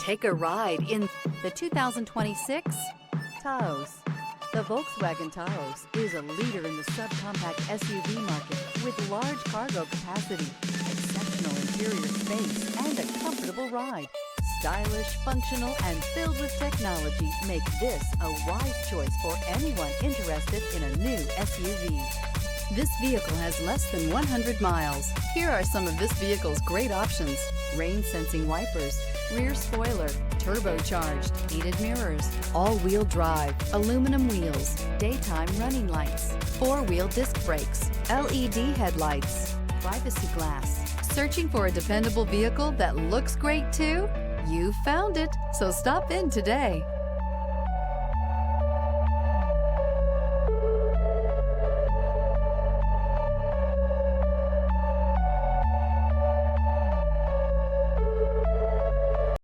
Take a ride in the 2026 Taos. The Volkswagen Taos is a leader in the subcompact SUV market with large cargo capacity, exceptional interior space, and a comfortable ride. Stylish, functional, and filled with technology make this a wise choice for anyone interested in a new SUV. This vehicle has less than 100 miles. Here are some of this vehicle's great options: rain-sensing wipers, rear spoiler, turbocharged, heated mirrors, all-wheel drive, aluminum wheels, daytime running lights, four-wheel disc brakes, LED headlights, privacy glass. Searching for a dependable vehicle that looks great too? You found it, so stop in today.